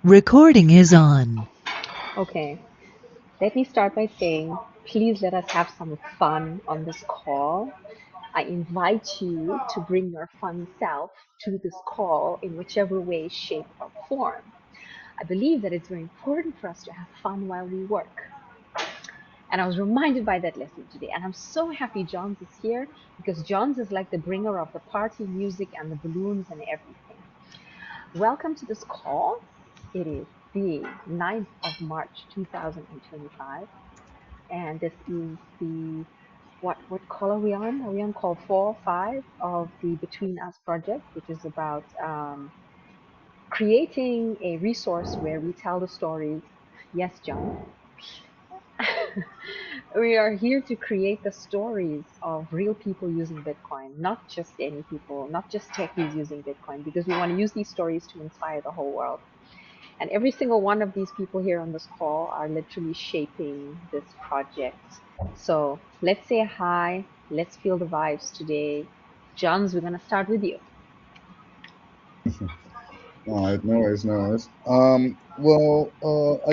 Recording is on. Okay, let me start by saying, please let us have some fun on this call. I invite you to bring your fun self to this call in whichever way, shape, or form. I believe that it's very important for us to have fun while we work. And I was reminded by that lesson today. And I'm so happy Johns is here because Johns is like the bringer of the party music and the balloons and everything. Welcome to this call. It is the 9th of March 2025, and this is the what call are we on? Are we on call 4 or 5 of the Between Us project, which is about creating a resource where we tell the stories. Yes, John. We are here to create the stories of real people using Bitcoin, not just any people, not just techies using Bitcoin, because we want to use these stories to inspire the whole world. And every single one of these people here on this call are literally shaping this project. So let's say hi. Let's feel the vibes today. Johns, we're going to start with you. All right, no worries, no worries. I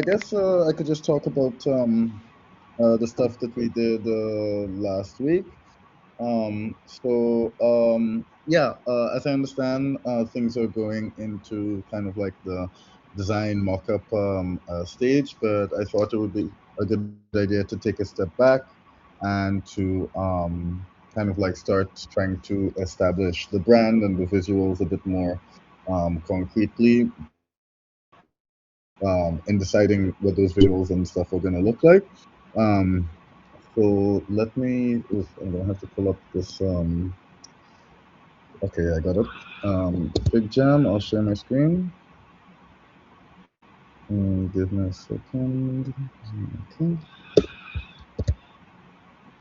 guess I could just talk about the stuff that we did last week. As I understand, things are going into kind of like the design mock-up stage, but I thought it would be a good idea to take a step back and to kind of like start trying to establish the brand and the visuals a bit more concretely in deciding what those visuals and stuff are going to look like. Um, so let me, I'm going to have to pull up this. Okay, I got it. Big Jam, I'll share my screen. Give me a second. Okay.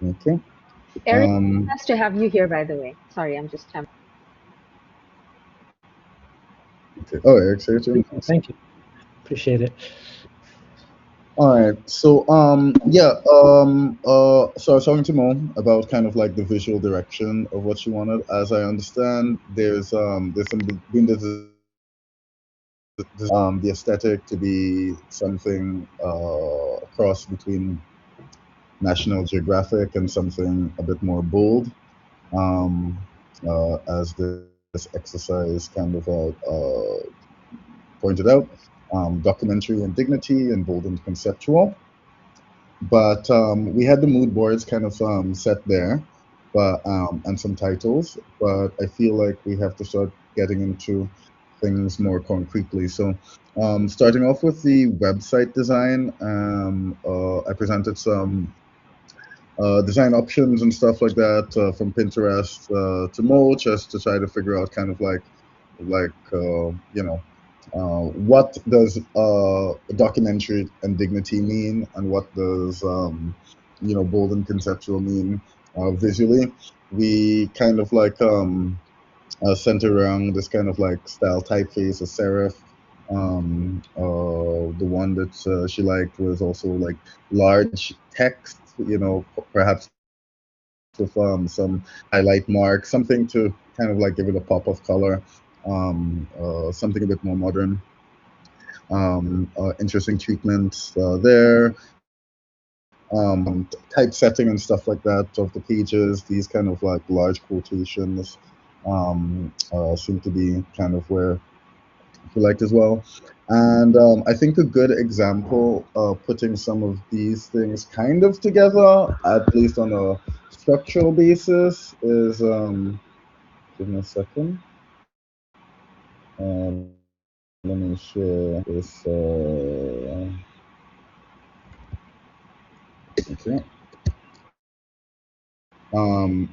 Okay. Eric, nice to have you here, by the way. Sorry, I'm just okay. Oh, Eric's here too. Thank you. Appreciate it. All right. So so I was talking to Mo about kind of like the visual direction of what she wanted. As I understand, there's some between the aesthetic to be something cross between National Geographic and something a bit more bold. As this exercise kind of pointed out, documentary and dignity and bold and conceptual. But we had the mood boards kind of set there, but and some titles. But I feel like we have to start getting into things more concretely. So, starting off with the website design, I presented some design options and stuff like that from Pinterest to Mo, just to try to figure out kind of what does documentary and dignity mean, and what does bold and conceptual mean visually. We kind of center around this kind of like style typeface, a serif. The one that she liked was also like large text, perhaps with some highlight mark, something to kind of like give it a pop of color, something a bit more modern. Interesting treatment there. Typesetting and stuff like that of the pages, these kind of like large quotations seem to be kind of where you liked as well. And I think a good example of putting some of these things kind of together, at least on a structural basis, is give me a second. Let me share this. Okay.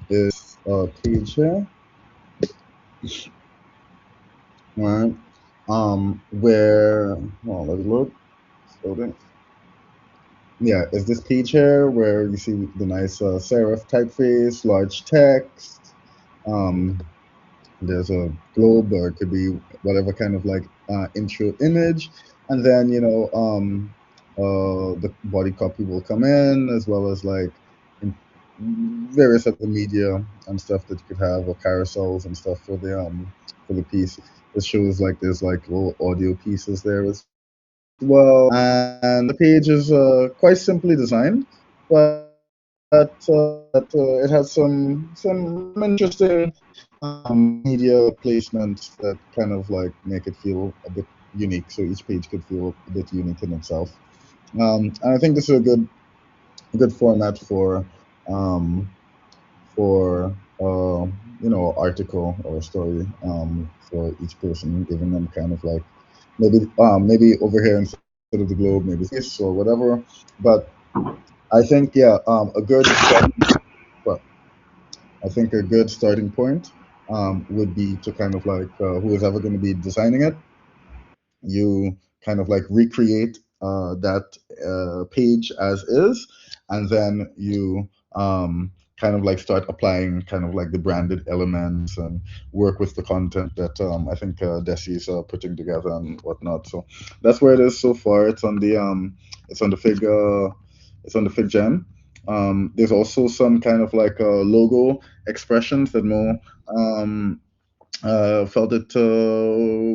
Is page here. Right. Where, well, let's look. Loading. Yeah, is this page here where you see the nice serif typeface, large text. Um, there's a globe, or it could be whatever kind of like intro image, and then the body copy will come in, as well as like in various other media and stuff that you could have, or carousels and stuff for the piece. It shows like there's like little audio pieces there as well, and the page is quite simply designed, but it has some interesting media placements that kind of like make it feel a bit unique. So each page could feel a bit unique in itself. And I think this is a good format um, for article or story for each person, giving them kind of like maybe over here instead of the globe, maybe this or whatever. But I think yeah, well, I think a good starting point would be to kind of like who is ever going to be designing it, you kind of like recreate that page as is, and then you kind of like start applying kind of like the branded elements and work with the content that I think Desi is putting together and whatnot. So that's where it is so far. It's on the Fig Gem. There's also some kind of like logo expressions that Mo um, felt it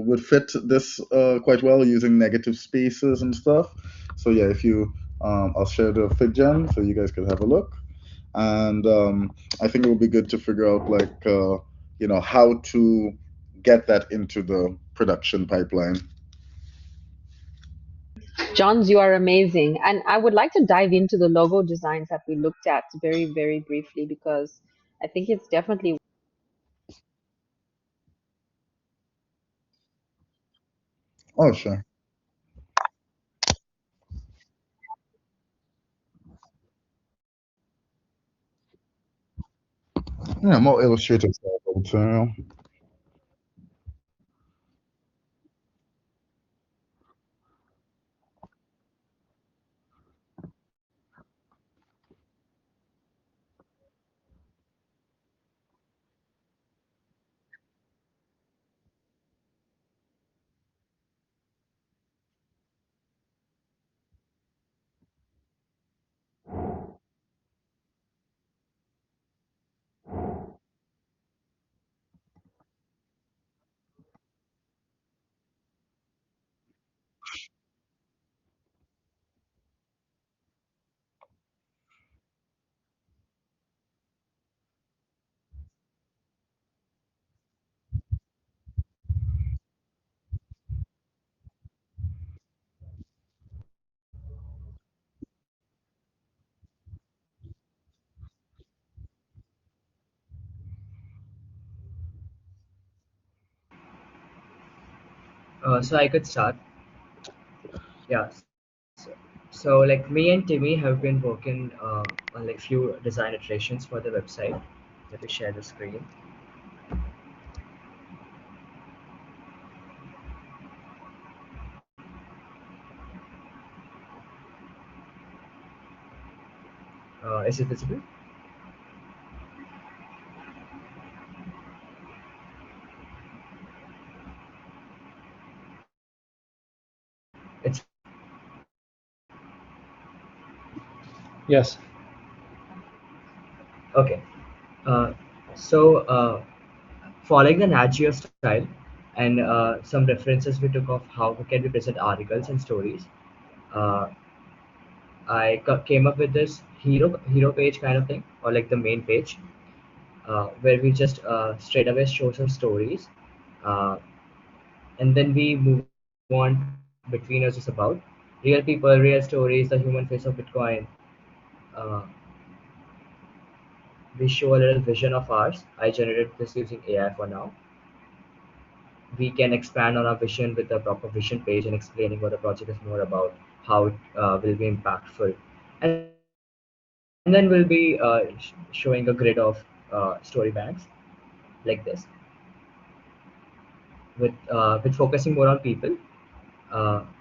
would fit this quite well using negative spaces and stuff. So yeah, if you, I'll share the FigGen so you guys could have a look. And I think it would be good to figure out like how to get that into the production pipeline. Johns, you are amazing. And I would like to dive into the logo designs that we looked at very, very briefly because I think it's definitely. Oh sure, yeah, more illustrative stuff, I would say. So I could start. Yeah. So, so like me and Timmy have been working on like few design iterations for the website. Let me share the screen. Is it visible? It's Yes. okay. Uh, so following the Nat Geo style and some references we took of how can we present articles and stories. Uh, came up with this hero page kind of thing, or like the main page, where we just straight away show some stories, uh, and then we move on between us is about real people, real stories, the human face of Bitcoin. Uh, we show a little vision of ours. I generated this using AI for now. We can expand on our vision with a proper vision page and explaining what the project is more about, how it will be impactful, and then we'll be showing a grid of story banks like this, with focusing more on people.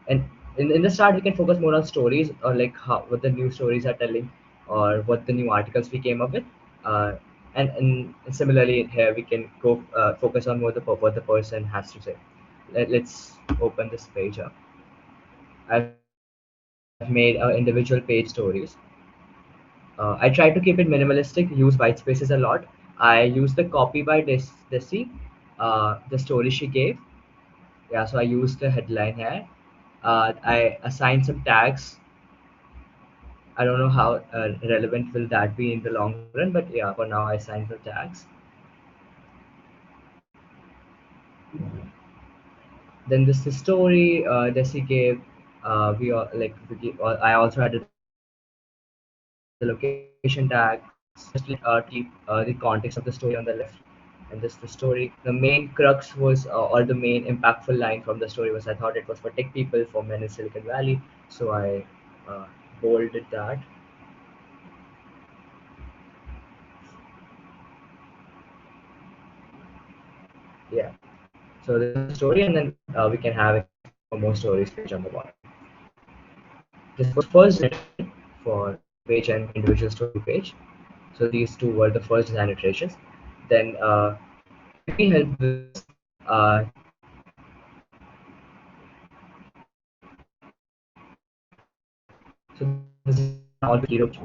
And in the start, we can focus more on stories or like how what the new stories are telling, or what the new articles we came up with. Uh, and similarly here we can go focus on what the person has to say. Let's open this page up. I've made individual page stories. I try to keep it minimalistic, use white spaces a lot. I use the copy by Desi, the story she gave. Yeah, so I used the headline here. I assign some tags. I don't know how relevant will that be in the long run, but yeah, for now I assign some tags. Then this the story Desi gave. We all, like we gave, I also added the location tags just to keep the context of the story on the left. And this the story. The main crux was, or the main impactful line from the story was, I thought it was for tech people, for men in Silicon Valley. So I uh, bolded that. Yeah. So this is the story, and then we can have a more stories page on the bottom. This was first written for hero page and individual story page. So these two were the first design iterations. Then Timmy helped with this. So this is now the hero page,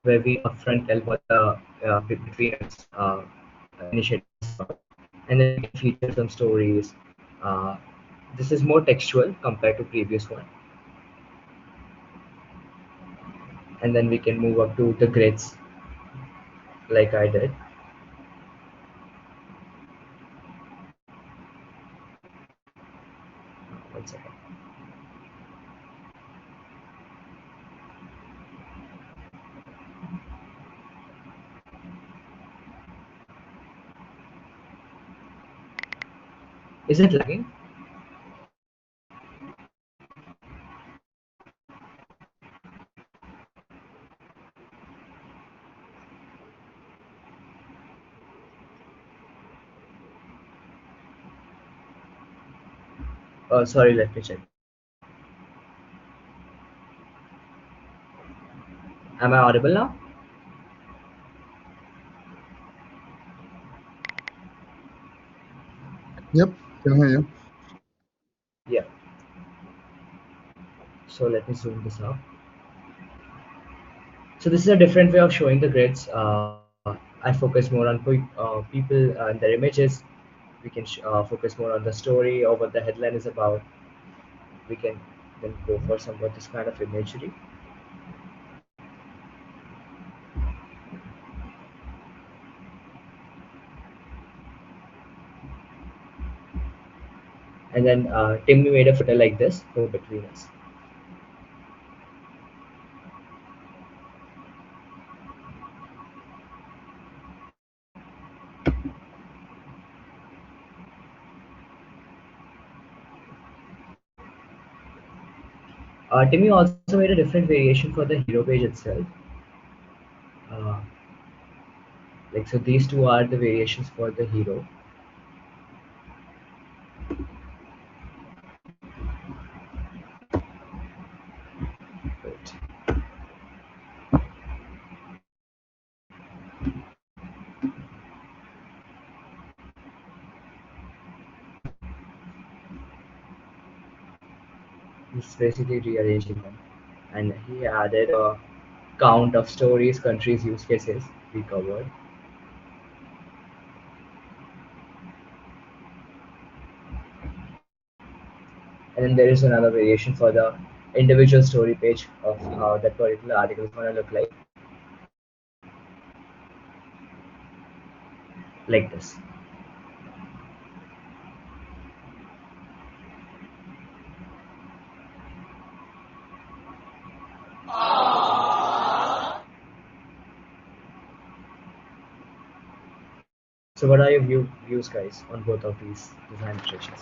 where we upfront tell what the between us initiative is about, and then we can feature some stories. Uh, this is more textual compared to previous one, and then we can move up to the grids like I did. One second. Is it lagging? Sorry, let me check. Am I audible now? Yep, can hear you. Yeah. So let me zoom this out. So this is a different way of showing the grids. I focus more on people and their images. We can focus more on the story or what the headline is about. We can then go for somewhat this kind of imagery. And then Timmy made a footer like this for between us. Timmy also made a different variation for the hero page itself. Uh, like so, these two are the variations for the hero. Wait. He's basically rearranging them, and he added a count of stories, countries, use cases we covered. And then there is another variation for the individual story page of how that particular article is going to look like this. So what are your views, guys, on both of these design iterations?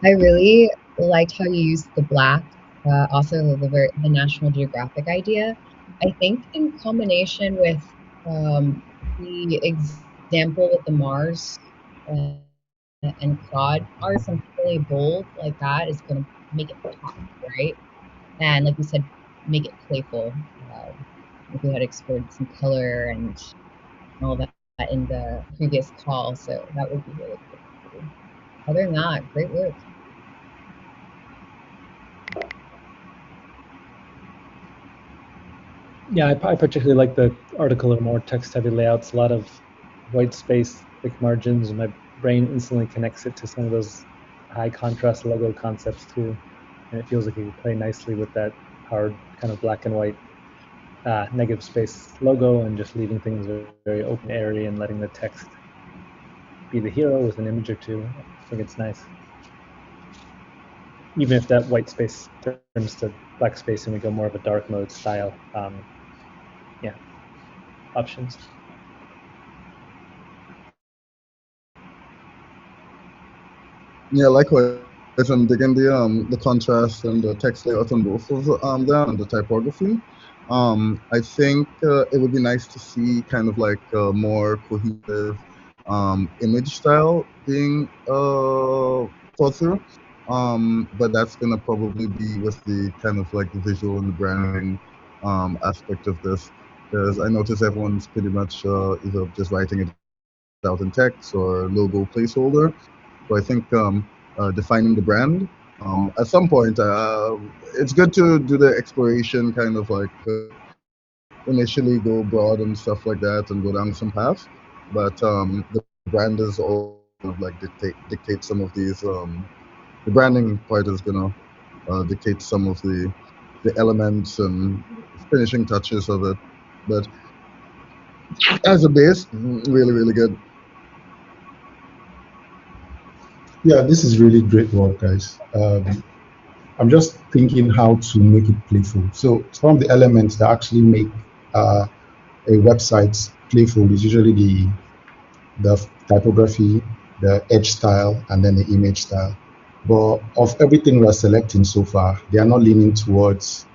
I really liked how you used the black, also the National Geographic idea. I think in combination with the example with the Mars and Claude, are something really bold like that is going to make it pop, right? And like we said, make it playful. If we had explored some color and all that in the previous call, so that would be really cool. Other than that, great work. Yeah, I particularly like the article or more text-heavy layouts. A lot of white space, thick margins, and my brain instantly connects it to some of those high contrast logo concepts too. And it feels like it could play nicely with that hard kind of black and white negative space logo, and just leaving things very open, airy, and letting the text be the hero with an image or two. I think it's nice. Even if that white space turns to black space and we go more of a dark mode style, yeah, options. Yeah, likewise. I'm digging the contrast and the text layout on both of them and the typography. I think it would be nice to see kind of like a more cohesive image style being thought through. But that's gonna probably be with the kind of like the visual and the branding aspect of this, because I notice everyone's pretty much either just writing it out in text or logo placeholder. So I think defining the brand at some point, it's good to do the exploration, kind of like initially go broad and stuff like that, and go down some paths. But the brand is all kind of like dictate some of these. The branding part is gonna dictate some of the elements and finishing touches of it. But as a base, really, really good. Yeah, this is really great work, guys. I'm just thinking how to make it playful. So some of the elements that actually make a website playful is usually the typography, the edge style, and then the image style. But of everything we're selecting so far, they are not leaning towards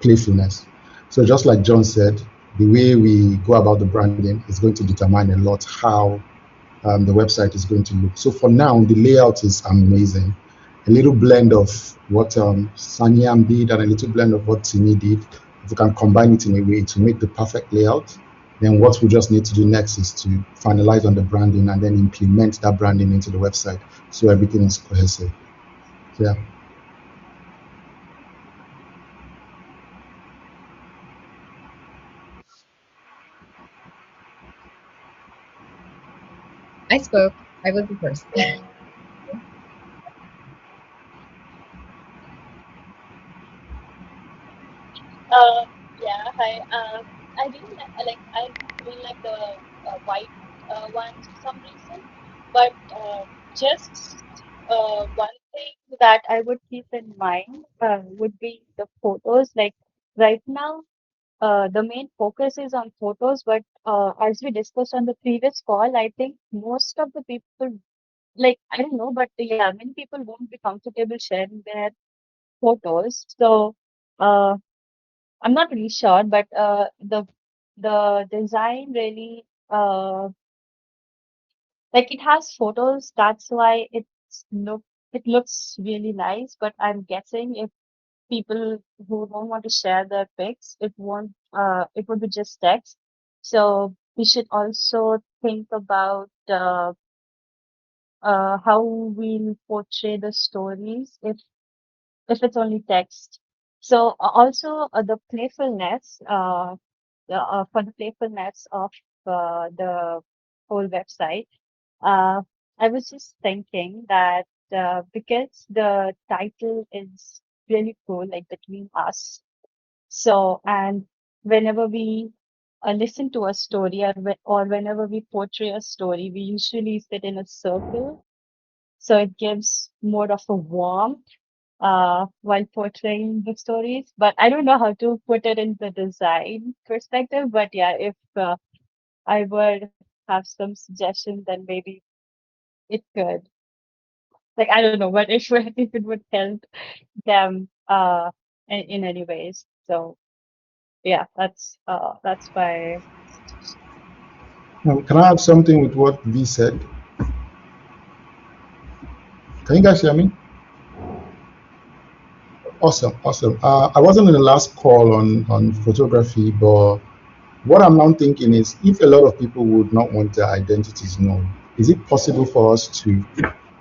playfulness. So just like John said, the way we go about the branding is going to determine a lot how the website is going to look. So for now, the layout is amazing. A little blend of what Sanyam did and a little blend of what Timi did. If we can combine it in a way to make the perfect layout, then what we just need to do next is to finalize on the branding and then implement that branding into the website so everything is cohesive. So, yeah. I spoke. I was the first. Uh, yeah, hi. I really like. I really like the white ones for some reason, but just one thing that I would keep in mind would be the photos. Like right now, the main focus is on photos, but as we discussed on the previous call, I think most of the people, like I don't know, but yeah, many people won't be comfortable sharing their photos. So. Uh, I'm not really sure, but the design really like it has photos. That's why it looks really nice. But I'm guessing if people who don't want to share their pics, it would be just text. So we should also think about how we'll portray the stories if it's only text. So also the playfulness. For the playfulness of the whole website. Uh, I was just thinking that because the title is really cool, like Between Us. So, and whenever we listen to a story or whenever we portray a story, we usually sit in a circle. So it gives more of a warmth while portraying the stories. But I don't know how to put it in the design perspective. But yeah, if I would have some suggestions, then maybe it could. Like I don't know, but if if it would help them in any ways. So yeah, that's why. Can I add something with what V said? Can you guys hear me? Awesome, awesome. I wasn't in the last call on photography, but what I'm now thinking is if a lot of people would not want their identities known, is it possible for us to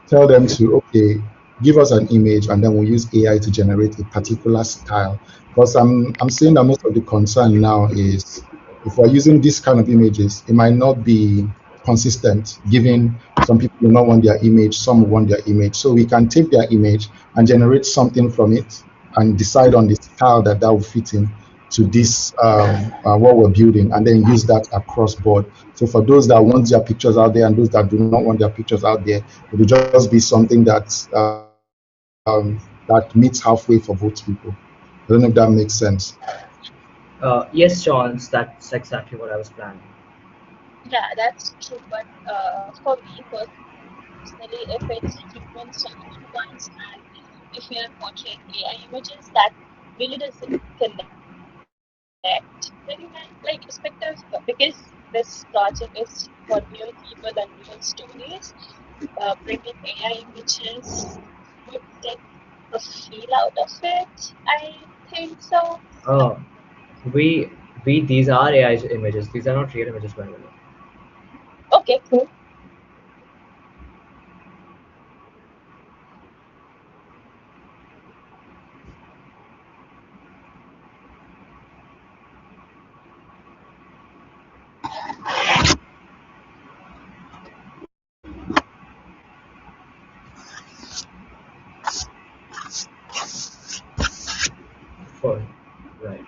tell them to, okay, give us an image and then we'll use AI to generate a particular style? Because I'm seeing that most of the concern now is if we're using this kind of images, it might not be consistent, given some people do not want their image, some want their image. So we can take their image and generate something from it and decide on the style that will fit in to this what we're building, and then use that across board. So for those that want their pictures out there and those that do not want their pictures out there, it will just be something that meets halfway for both people. I don't know if that makes sense. Yes, John, that's exactly what I was planning. Yeah, that's true. But for me personally, if it's humans talking to ones and if you're portraying AI images, that really doesn't connect very well, like perspective, because this project is for real people and real stories. Bringing AI images would take a feel out of it. I think so. Uh, we these are AI images. These are not real images, by the way. Okay, cool. For right.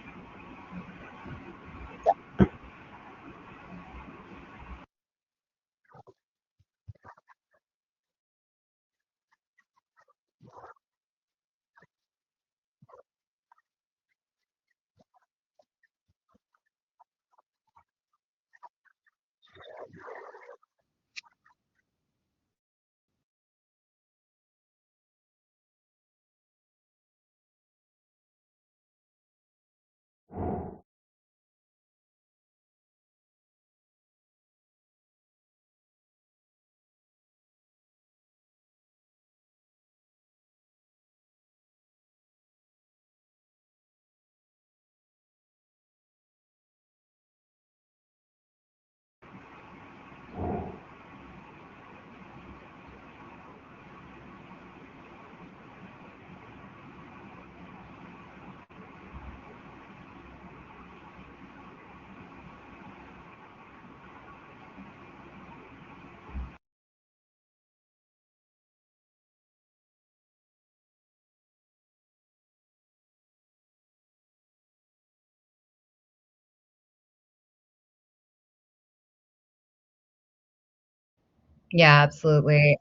Yeah, absolutely.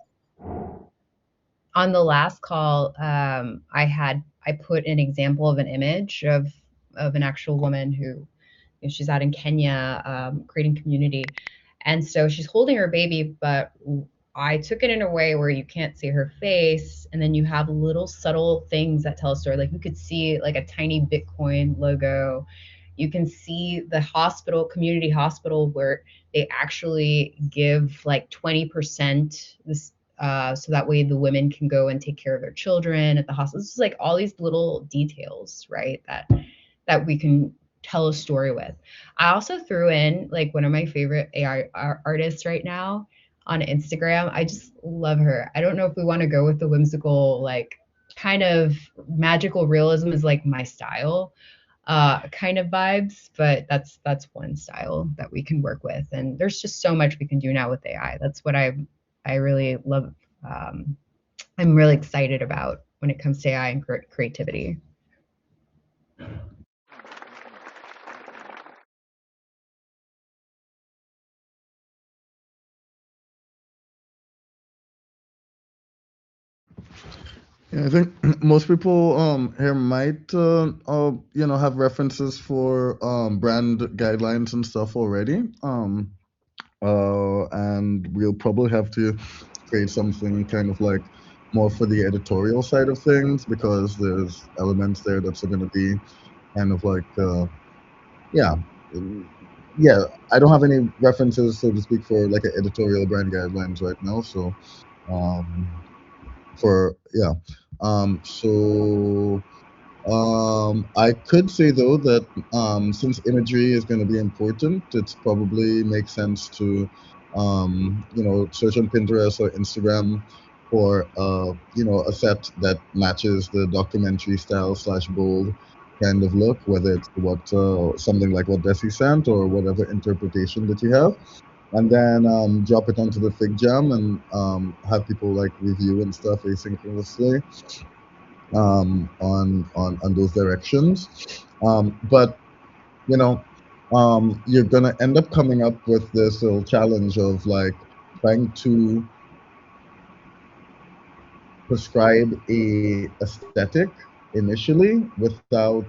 On the last call, I put an example of an image of an actual woman who, you know, she's out in Kenya, creating community, and so she's holding her baby, but I took it in a way where you can't see her face, and then you have little subtle things that tell a story. Like you could see like a tiny Bitcoin logo. You can see the hospital, community hospital, where they actually give like 20% this, so that way the women can go and take care of their children at the hospital. This is like all these little details, right? That we can tell a story with. I also threw in like one of my favorite AI artists right now on Instagram. I just love her. I don't know if we want to go with the whimsical, like kind of magical realism is like my style, kind of vibes, but that's one style that we can work with. And there's just so much we can do now with AI. That's what I really love. Um, I'm really excited about when it comes to AI and creativity. Yeah, I think most people here might have references for brand guidelines and stuff already. And we'll probably have to create something kind of like more for the editorial side of things, because there's elements there that's going to be kind of like, yeah, yeah. I don't have any references, so to speak, for like an editorial brand guidelines right now. So, for yeah, so I could say though that since imagery is going to be important, it's probably makes sense to search on Pinterest or Instagram for a set that matches the documentary style / bold kind of look, whether it's what something like what Desi sent or whatever interpretation that you have, and then drop it onto the Fig Jam and have people like review and stuff asynchronously on those directions. But you're gonna end up coming up with this little challenge of like trying to prescribe a aesthetic initially without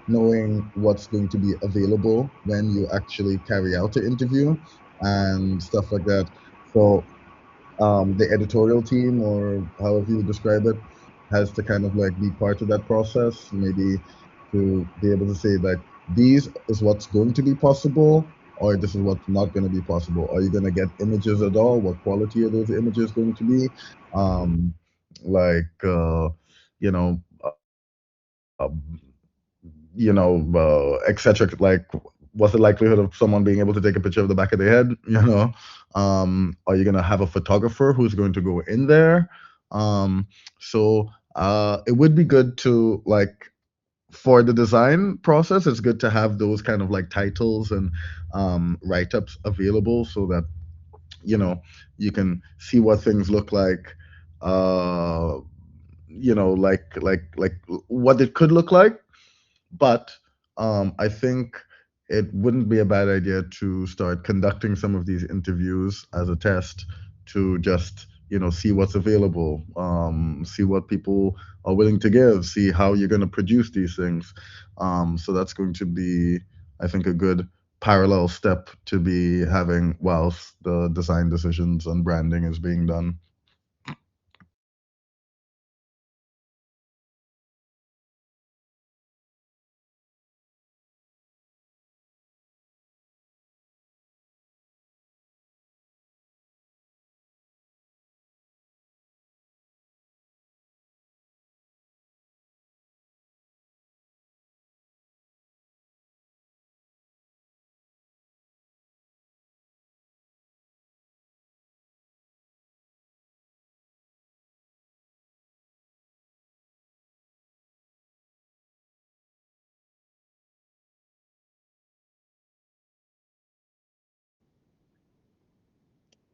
knowing what's going to be available when you actually carry out the interview and stuff like that. So the editorial team, or however you describe it, has to kind of like be part of that process, maybe to be able to say like, these is what's going to be possible, or this is what's not going to be possible. Are you going to get images at all? What quality are those images going to be? Um, like, you know, um, etc. Like, what's the likelihood of someone being able to take a picture of the back of their head? Are you gonna have a photographer who's going to go in there? So it would be good to like, for the design process, it's good to have those kind of like titles and write-ups available so that you can see what things look like, uh, like what it could look like. But I think it wouldn't be a bad idea to start conducting some of these interviews as a test to just, see what's available, see what people are willing to give, see how you're going to produce these things. So that's going to be, I think, a good parallel step to be having whilst the design decisions and branding is being done.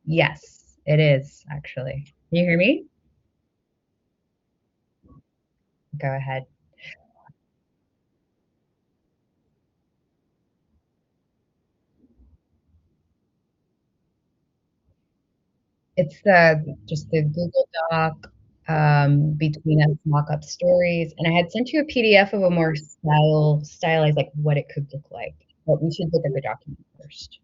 Yes, it is actually. Can you hear me? Go ahead. It's just the Google Doc between us mock-up stories, and I had sent you a PDF of a more stylized, like what it could look like. But we should look at the document first.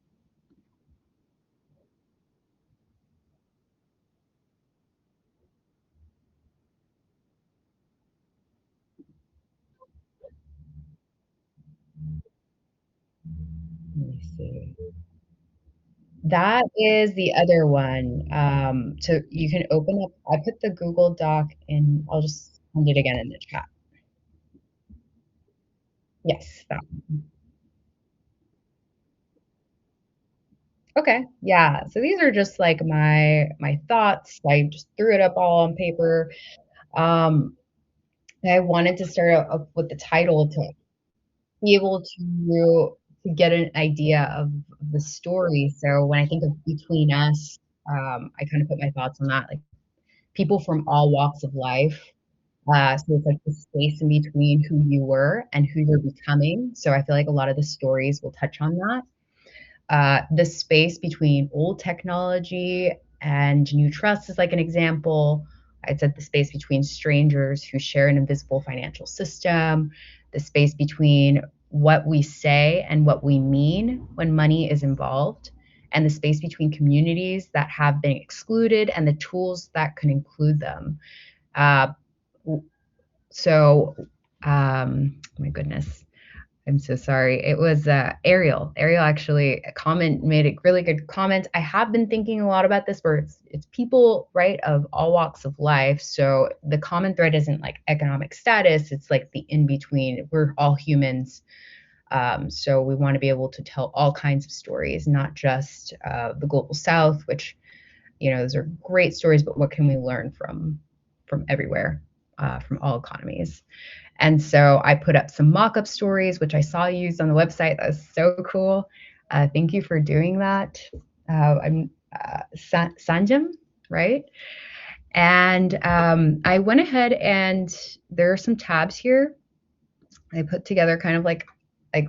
Let me see. That is the other one. So you can open up. I put the Google Doc in. I'll just send it again in the chat. Yes, that one. Okay, yeah. So these are just like my thoughts. I just threw it up all on paper. Um, I wanted to start out with the title to be able to get an idea of the story. So when I think of Between Us, I kind of put my thoughts on that, like people from all walks of life. So it's like the space in between who you were and who you're becoming. So I feel like a lot of the stories will touch on that. The space between old technology and new trust is like an example. I said the space between strangers who share an invisible financial system, the space between what we say and what we mean when money is involved, and the space between communities that have been excluded and the tools that could include them. Uh, my goodness, I'm so sorry. It was Ariel. Ariel actually made a really good comment. I have been thinking a lot about this, where it's people, right, of all walks of life. So the common thread isn't like economic status. It's like the in between. We're all humans. So we want to be able to tell all kinds of stories, not just the global South, which, those are great stories, but what can we learn from everywhere, from all economies? And so I put up some mock-up stories, which I saw used on the website. That was so cool. Thank you for doing that. I'm Sanjam, right? And I went ahead, and there are some tabs here. I put together kind of like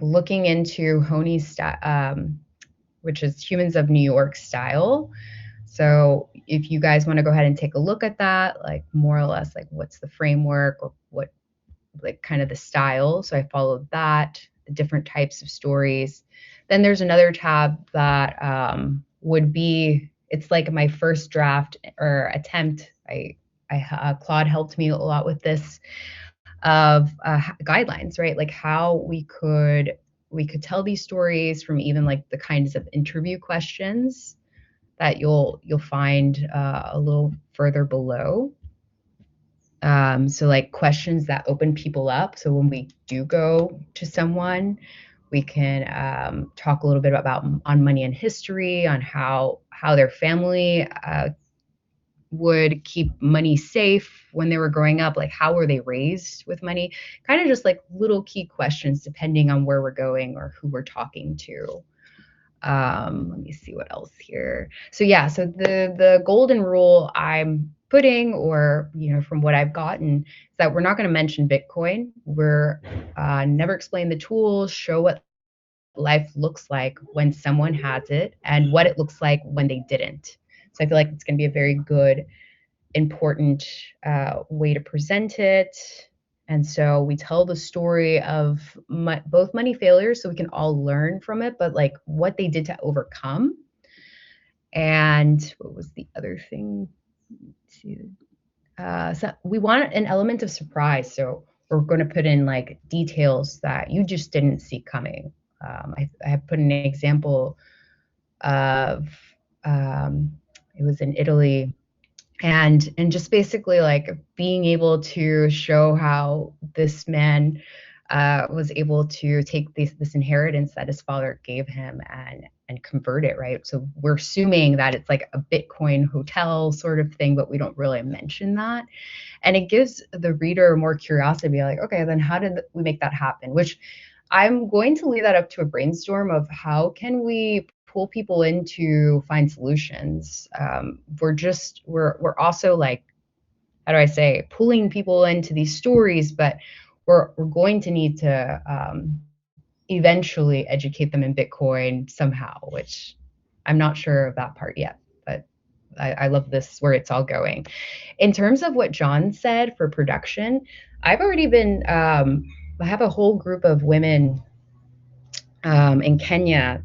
looking into Honi's which is Humans of New York style. So if you guys want to go ahead and take a look at that, like more or less like what's the framework, or what, like kind of the style. So I followed that, the different types of stories. Then there's another tab that would be, it's like my first draft or attempt. Claude helped me a lot with this, of guidelines, right? Like how we could tell these stories from even like the kinds of interview questions that you'll find a little further below. So like questions that open people up. So when we do go to someone, we can talk a little bit about on money and history, on how their family would keep money safe when they were growing up, like how were they raised with money, kind of just like little key questions depending on where we're going or who we're talking to. Let me see what else here. So yeah, so the golden rule I'm putting, or from what I've gotten, is that we're not going to mention Bitcoin. We're never explain the tools, show what life looks like when someone has it and what it looks like when they didn't. So I feel like it's going to be a very good, important way to present it. And so we tell the story of both money failures, so we can all learn from it, but like what they did to overcome. And what was the other thing? So we want an element of surprise. So we're going to put in like details that you just didn't see coming. I have put an example of, it was in Italy, and just basically like being able to show how this man was able to take this inheritance that his father gave him and convert it, right? So we're assuming that it's like a Bitcoin hotel sort of thing, but we don't really mention that. And it gives the reader more curiosity, like, okay, then how did we make that happen? Which I'm going to leave that up to a brainstorm of how can we pull people in to find solutions. We're also like, how do I say, pulling people into these stories, but we're going to need to eventually educate them in Bitcoin somehow, which I'm not sure of that part yet, but I love this where it's all going. In terms of what John said for production, I've already been, I have a whole group of women in Kenya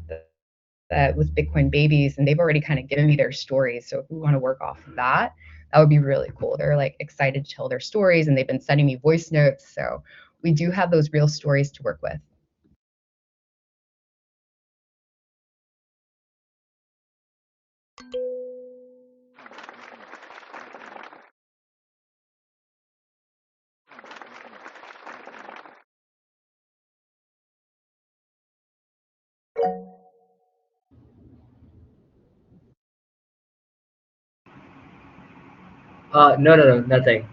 with Bitcoin babies, and they've already kind of given me their stories. So if we want to work off of that, that would be really cool. They're like excited to tell their stories, and they've been sending me voice notes. So we do have those real stories to work with. No, nothing.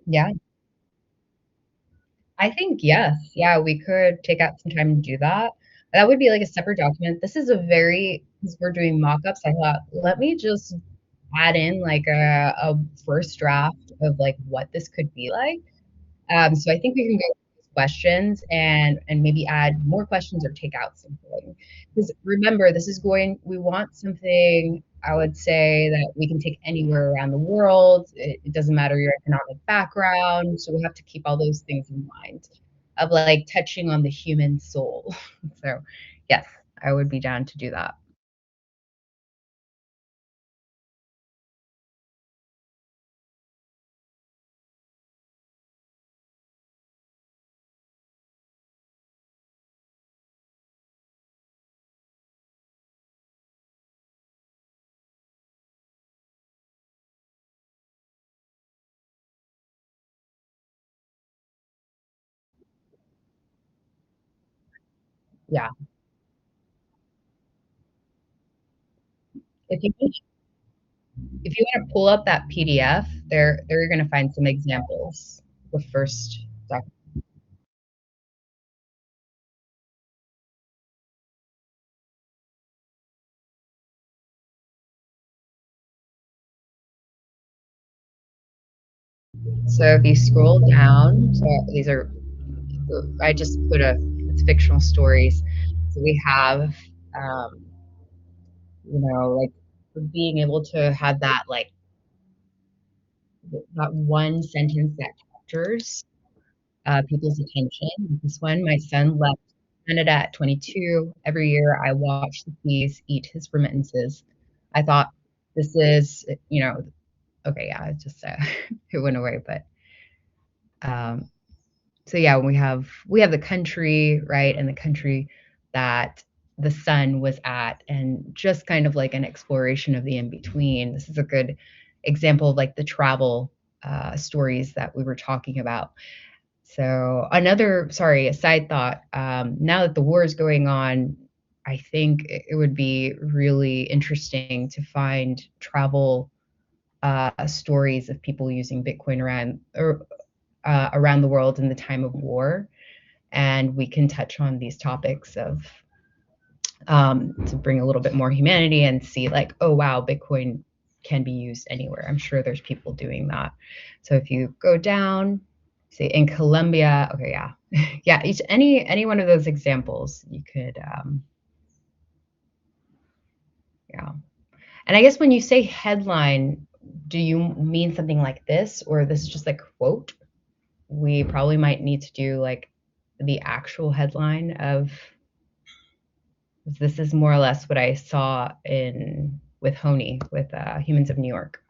Yeah, I think yes. Yeah, we could take out some time to do that. That would be like a separate document. This is a very, because we're doing mock-ups, I thought, let me just add in like a first draft of like what this could be like. So I think we can go through these questions and maybe add more questions or take out something. Because remember, this is going, we want something, I would say, that we can take anywhere around the world. It doesn't matter your economic background. So we have to keep all those things in mind of like touching on the human soul. So yes, I would be down to do that. Yeah. If you if you want to pull up that PDF, there you're going to find some examples. The first doc. So if you scroll down, so these are, I just put it's fictional stories. So we have, um, like being able to have that, like that one sentence that captures people's attention. This one, my son left Canada at 22. Every year I watch the bees eat his remittances. I thought this is, okay, yeah, it just, it went away, but, um, so yeah, we have the country, right, and the country that the sun was at, and just kind of like an exploration of the in between. This is a good example of like the travel stories that we were talking about. So a side thought. Now that the war is going on, I think it would be really interesting to find travel stories of people using Bitcoin around the world in the time of war, and we can touch on these topics of to bring a little bit more humanity and see like, oh wow, Bitcoin can be used anywhere. I'm sure there's people doing that. So if you go down, say in Colombia, okay, yeah, yeah, any one of those examples, you could, yeah. And I guess when you say headline, do you mean something like this, or this is just a quote? We probably might need to do like the actual headline of, this is more or less what I saw in with Honey, with Humans of New York.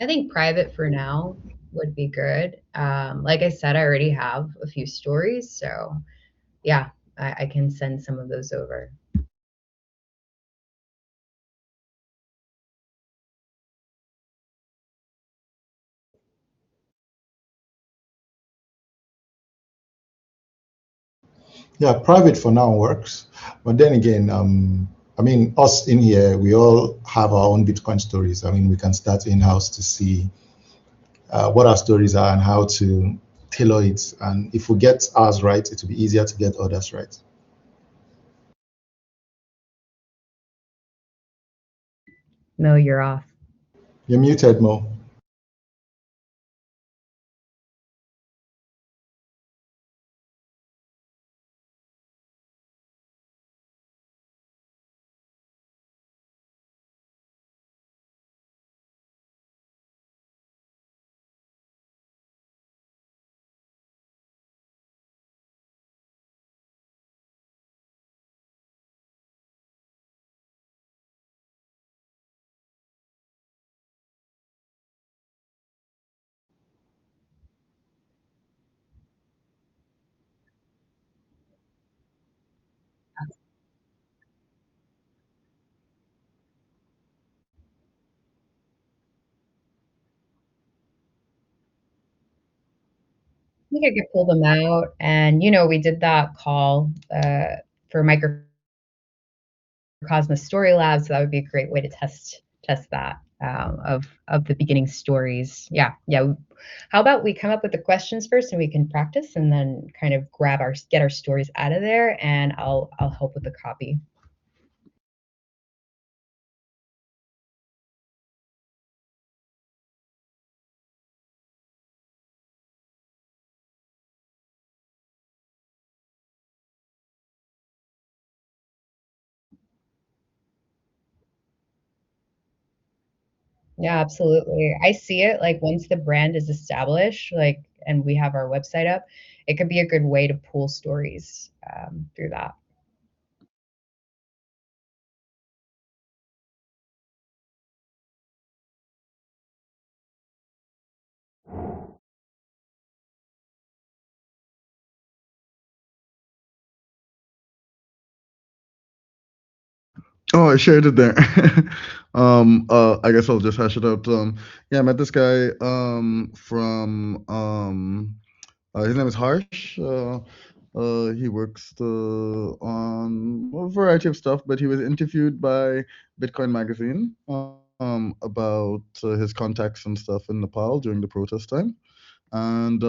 I think private for now would be good. Like I said, I already have a few stories, so yeah, I can send some of those over. Yeah, private for now works, but then again, I mean, us in here, we all have our own Bitcoin stories. I mean, we can start in-house to see what our stories are and how to tailor it. And if we get ours right, it will be easier to get others right. No, you're off. You're muted, Mo. I think I could pull them out, and we did that call for Microcosmos Story Lab, so that would be a great way to test that of the beginning stories. Yeah, yeah. How about we come up with the questions first, and we can practice, and then kind of get our stories out of there, and I'll help with the copy. Yeah, absolutely. I see it like once the brand is established, like, and we have our website up, it could be a good way to pull stories through that. Oh, I shared it there. I guess I'll just hash it out. Yeah, I met this guy from his name is Harsh. He works on a variety of stuff, but he was interviewed by Bitcoin Magazine about his contacts and stuff in Nepal during the protest time. And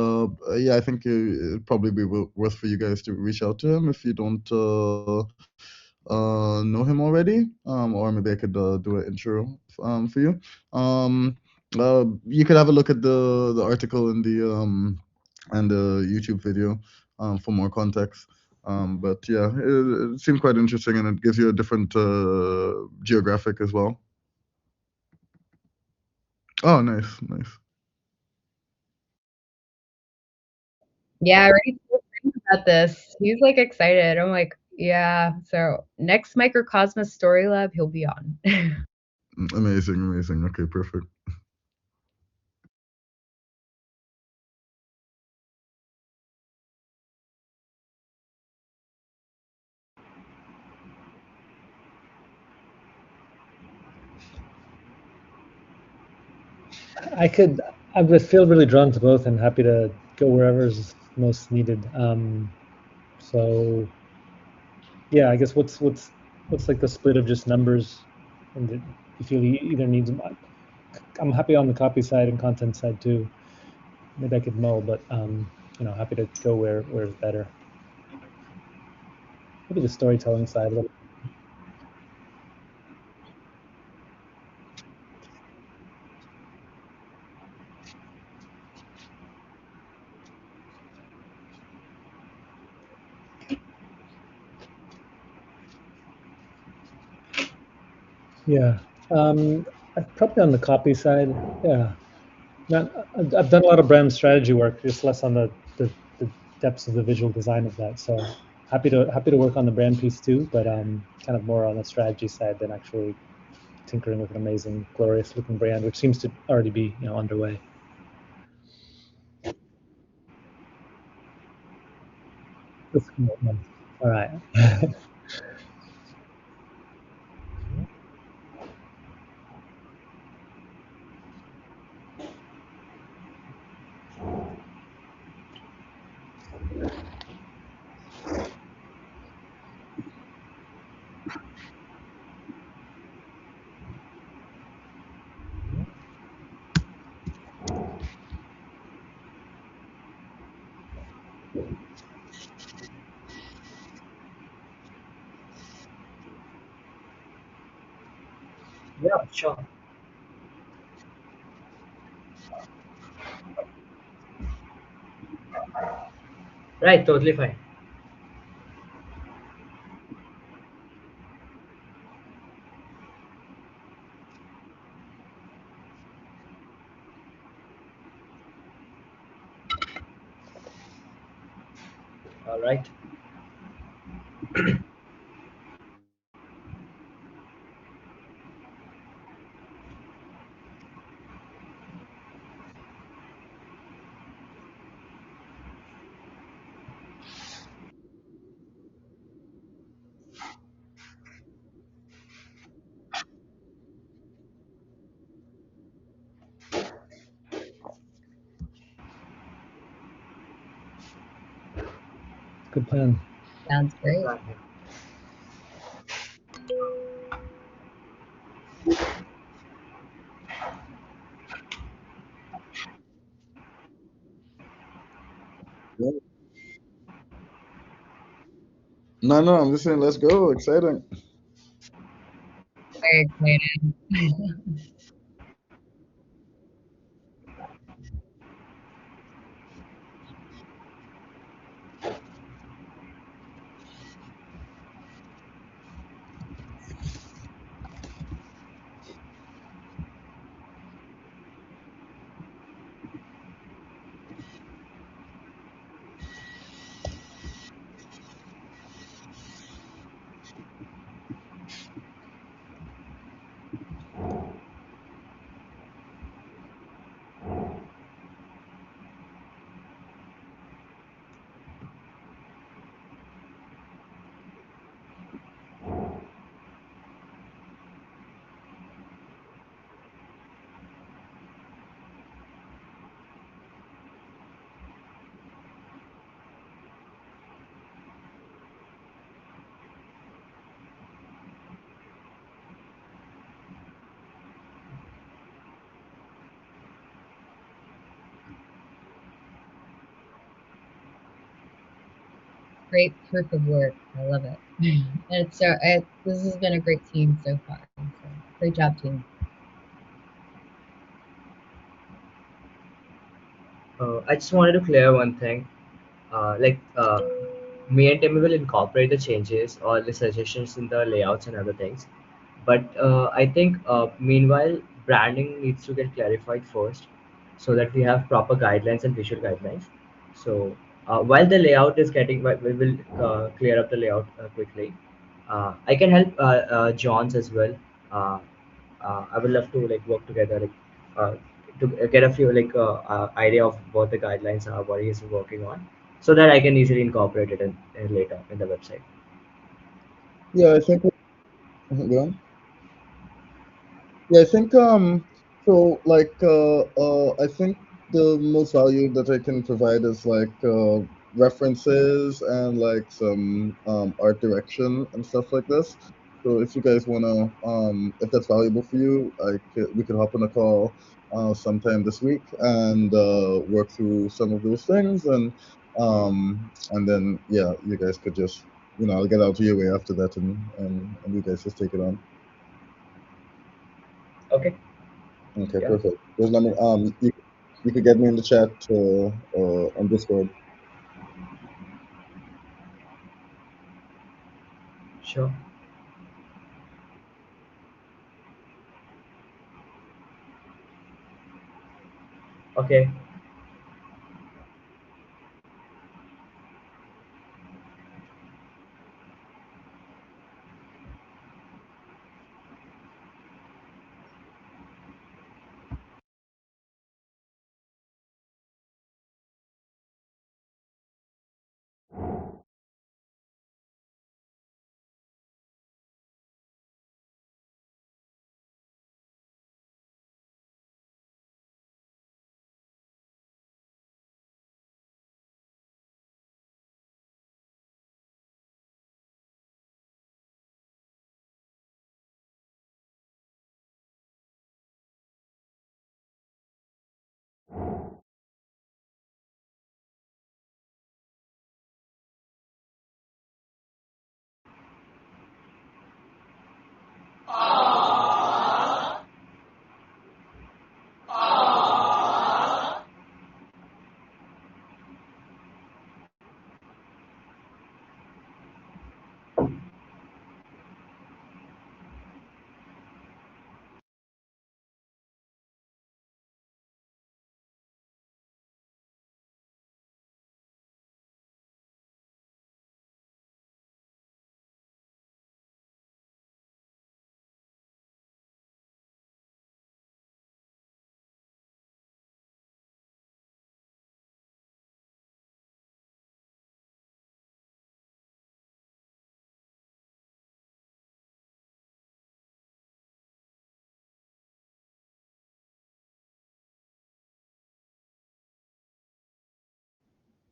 yeah, I think it'd probably be worth for you guys to reach out to him if you don't know him already, or maybe I could do an intro for you. You could have a look at the article in the and the YouTube video for more context. But yeah, it seemed quite interesting, and it gives you a different geographic as well. Oh, nice, nice. Yeah, I already told him about this. He's like excited. I'm like, yeah. So next Microcosmos Story Lab, he'll be on. Amazing, amazing. Okay, perfect. I would feel really drawn to both and happy to go wherever is most needed. So yeah, I guess what's like the split of just numbers, and you feel you either need them. I'm happy on the copy side and content side too. Maybe I could mull, but happy to go where's better. Maybe the storytelling side a little. Yeah. Probably on the copy side. Yeah. Not, I've done a lot of brand strategy work, just less on the depths of the visual design of that. So happy to work on the brand piece too, but kind of more on the strategy side than actually tinkering with an amazing, glorious looking brand, which seems to already be underway. That's cool. Nice. All right. Yeah, sure. Right, totally fine. All right. Good plan. Sounds great. Right. Yeah. No, no, I'm just saying, let's go. Exciting. Very excited. Great proof of work. I love it. And this has been a great team so far. So great job, team. I just wanted to clear one thing. Me and Timmy will incorporate the changes or the suggestions in the layouts and other things. But I think meanwhile, branding needs to get clarified first so that we have proper guidelines and visual guidelines. So while the layout is getting, we will clear up the layout quickly. I can help John's as well. Uh, I would love to like work together, like uh, to get a few idea of what the guidelines are, what he's working on, so that I can easily incorporate it in later in the website. Yeah, I think. Go on. Yeah, I think so like I think the most value that I can provide is like references and like some art direction and stuff like this. So if you guys wanna if that's valuable for you, we could hop on a call sometime this week and work through some of those things and then yeah, you guys could just I'll get out of your way after that and you guys just take it on. Okay. Okay, Yeah. perfect. Just let me you could get me in the chat on Discord. Sure. Okay.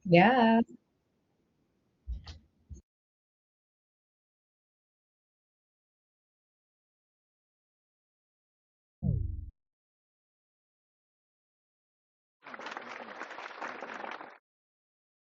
Yeah.